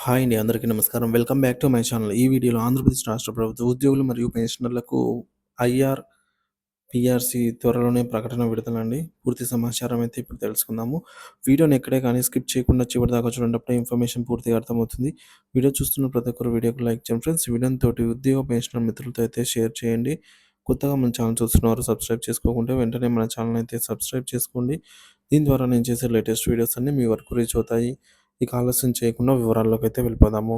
Hi అండి. అందరికీ నమస్కారం. Welcome back to my channel. ఈ వీడియోలో ఆంధ్రప్రదేశ్ రాష్ట్ర ప్రభుత్వ ఉద్యోగులు మరియు పెన్షనర్లకు ఐఆర్, పీఆర్‌సీ త్వరలోనే ప్రకటన విడుదలండి. పూర్తి సమాచారం అయితే ఇప్పుడు తెలుసుకుందాము. వీడియోని ఎక్కడే కానీ స్కిప్ చేయకుండా చివరిదాకా చూడండి. అప్పుడే ఇన్ఫర్మేషన్ పూర్తిగా అర్థమవుతుంది. వీడియో చూస్తున్న ప్రతి ఒక్కరు వీడియోకి లైక్ చేయండి ఫ్రెండ్స్. వీడియోని తోటి ఉద్యోగ పెన్షనర్ మిత్రులతో అయితే షేర్ చేయండి. కొత్తగా మన ఛానల్ చూస్తున్నవారు సబ్స్క్రైబ్ చేసుకోకుంటే వెంటనే మన ఛానల్ అయితే సబ్స్క్రైబ్ చేసుకోండి. దీని ద్వారా నేను చేసే లేటెస్ట్ వీడియోస్ అన్నీ మీ వరకు రీచ్ అవుతాయి. ఇక ఆలస్యం చేయకుండా వివరాల్లోకి అయితే వెళ్ళిపోదాము.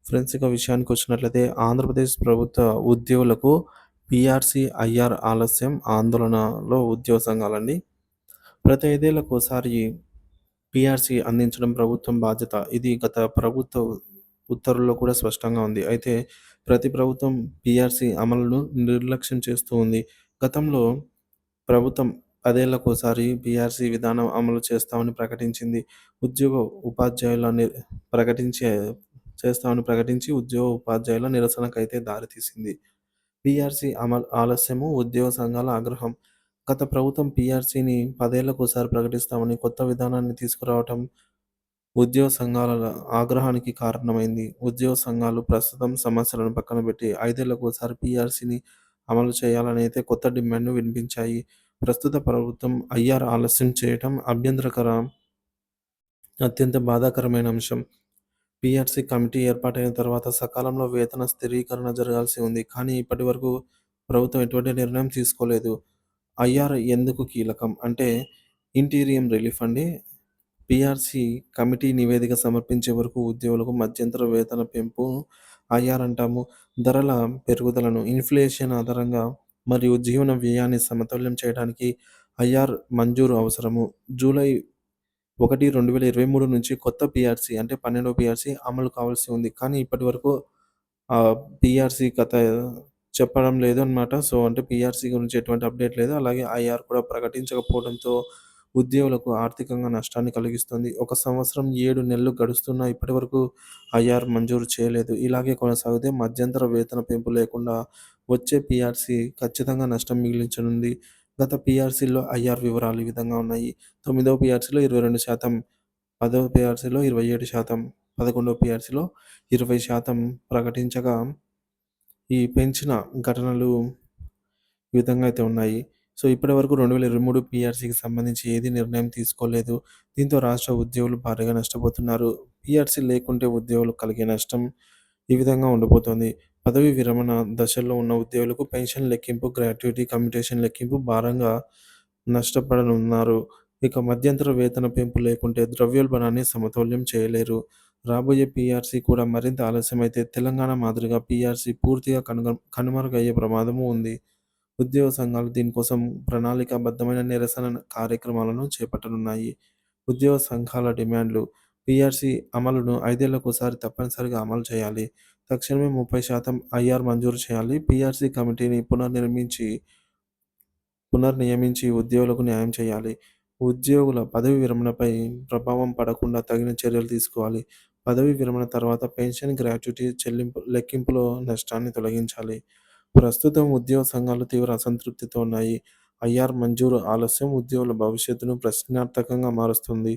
ఫ్రెండ్స్, ఇక విషయానికి వచ్చినట్లయితే ఆంధ్రప్రదేశ్ ప్రభుత్వ ఉద్యోగులకు పీఆర్సీ, ఐఆర్ ఆలస్యం ఆందోళనలో ఉద్యోగ సంఘాలండి. ప్రతి 5 ఏళ్లకోసారి పీఆర్సీ అందించడం ప్రభుత్వం బాధ్యత. ఇది గత ప్రభుత్వ ఉత్తర్వుల్లో కూడా స్పష్టంగా ఉంది. అయితే ప్రతి ప్రభుత్వం పీఆర్సీ అమలును నిర్లక్ష్యం చేస్తూ ఉంది. గతంలో ప్రభుత్వం 10 ఏళ్లకోసారి పీఆర్సీ విధానం అమలు చేస్తామని ప్రకటించింది. ఉద్యోగ ఉపాధ్యాయుల ని ప్రకటించే చేస్తామని ప్రకటించి ఉద్యోగ ఉపాధ్యాయుల నిరసనకైతే దారితీసింది. పీఆర్సీ అమలు ఆలస్యము, ఉద్యోగ సంఘాల ఆగ్రహం. గత ప్రభుత్వం పీఆర్సీని 10 ఏళ్లకోసారి ప్రకటిస్తామని కొత్త విధానాన్ని తీసుకురావటం ఉద్యోగ సంఘాల ఆగ్రహానికి కారణమైంది. ఉద్యోగ సంఘాలు ప్రస్తుతం సమస్యలను పక్కన పెట్టి 5 ఏళ్లకోసారి పీఆర్సీని అమలు చేయాలని అయితే కొత్త డిమాండ్‌ను వినిపించాయి. ప్రస్తుత ప్రభుత్వం ఐఆర్ ఆలస్యం చేయటం అత్యంత బాధాకరమైన అంశం. పీఆర్సీ కమిటీ ఏర్పాటైన తర్వాత సకాలంలో వేతన స్థిరీకరణ జరగాల్సి ఉంది. కానీ ఇప్పటివరకు ప్రభుత్వం ఎటువంటి నిర్ణయం తీసుకోలేదు. ఐఆర్ ఎందుకు కీలకం అంటే ఇంటీరియం రిలీఫ్ అండి. పీఆర్సీ కమిటీ నివేదిక సమర్పించే వరకు ఉద్యోగులకు మధ్యంతర వేతన పెంపు ఐఆర్ అంటాము. ధరల పెరుగుదలను ఇన్ఫ్లేషన్ ఆధారంగా మరియు జీవన వ్యయాన్ని సమతుల్యం చేయడానికి ఐఆర్ మంజూరు అవసరము. జూలై 1, 2023 నుంచి కొత్త పీఆర్సీ అంటే 12వ పీఆర్సీ అమలు కావాల్సి ఉంది. కానీ ఇప్పటివరకు పీఆర్సీ కథ చెప్పడం లేదనమాట. సో, అంటే పీఆర్సీ గురించి ఎటువంటి అప్డేట్ లేదు. అలాగే ఐఆర్ కూడా ప్రకటించకపోవడంతో ఉద్యోగులకు ఆర్థికంగా నష్టాన్ని కలిగిస్తుంది. 1 సంవత్సరం 7 నెలలు గడుస్తున్నా ఇప్పటివరకు ఐఆర్ మంజూరు చేయలేదు. ఇలాగే కొనసాగితే మధ్యంతర వేతన పెంపు లేకుండా వచ్చే పీఆర్సీ ఖచ్చితంగా నష్టం మిగిలించనుంది. గత పీఆర్సీలో ఐఆర్ వివరాలు ఈ విధంగా ఉన్నాయి. 9వ పీఆర్సీలో 22%, 10వ పీఆర్సీలో 27%, 11వ పీఆర్సీలో 20% ప్రకటించగా ఈ పెంచిన ఘటనలు ఈ విధంగా అయితే ఉన్నాయి. సో, ఇప్పటివరకు 2023 పీఆర్సీకి సంబంధించి ఏది నిర్ణయం తీసుకోలేదు. దీంతో రాష్ట్ర ఉద్యోగులు భారీగా నష్టపోతున్నారు. పీఆర్సీ లేకుంటే ఉద్యోగులకు కలిగే నష్టం ఈ విధంగా ఉండబోతోంది. పదవీ విరమణ దశల్లో ఉన్న ఉద్యోగులకు పెన్షన్ లెక్కింపు, గ్రాట్యుటీ, కమ్యుటేషన్ లెక్కింపు భారంగా నష్టపడనున్నారు. ఇక మధ్యంతర వేతన పెంపు లేకుంటే ద్రవ్యోల్బణాన్ని సమతౌల్యం చేయలేరు. రాబోయే పీఆర్సీ కూడా మరింత ఆలస్యమైతే తెలంగాణ మాదిరిగా పీఆర్సీ పూర్తిగా కనుమరుగయ్యే ప్రమాదమూ ఉంది. ఉద్యోగ సంఘాలు దీనికోసం ప్రణాళికాబద్ధమైన నిరసన కార్యక్రమాలను చేపట్టనున్నాయి. ఉద్యోగ సంఘాల డిమాండ్లు: పీఆర్సీ అమలును 5 ఏళ్లకోసారి తప్పనిసరిగా అమలు చేయాలి. తక్షణమే 30% ఐఆర్ మంజూరు చేయాలి. పీఆర్సీ కమిటీని పునర్నియమించి ఉద్యోగులకు న్యాయం చేయాలి. ఉద్యోగుల పదవీ విరమణపై ప్రభావం పడకుండా తగిన చర్యలు తీసుకోవాలి. పదవీ విరమణ తర్వాత పెన్షన్, గ్రాట్యుటీ లెక్కింపులో నష్టాన్ని తొలగించాలి. ప్రస్తుతం ఉద్యోగ సంఘాలు తీవ్ర అసంతృప్తితో ఉన్నాయి. ఐఆర్ మంజూరు ఆలస్యం ఉద్యోగుల భవిష్యత్తును ప్రశ్నార్థకంగా మారుస్తుంది.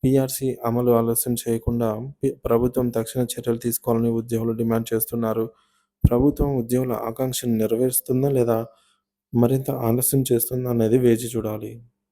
పీఆర్సీ అమలు ఆలస్యం చేయకుండా ప్రభుత్వం తక్షణ చర్యలు తీసుకోవాలని ఉద్యోగులు డిమాండ్ చేస్తున్నారు. ప్రభుత్వం ఉద్యోగుల ఆకాంక్షను నెరవేరుస్తుందా లేదా మరింత ఆలస్యం చేస్తుందా అనేది వేచి చూడాలి.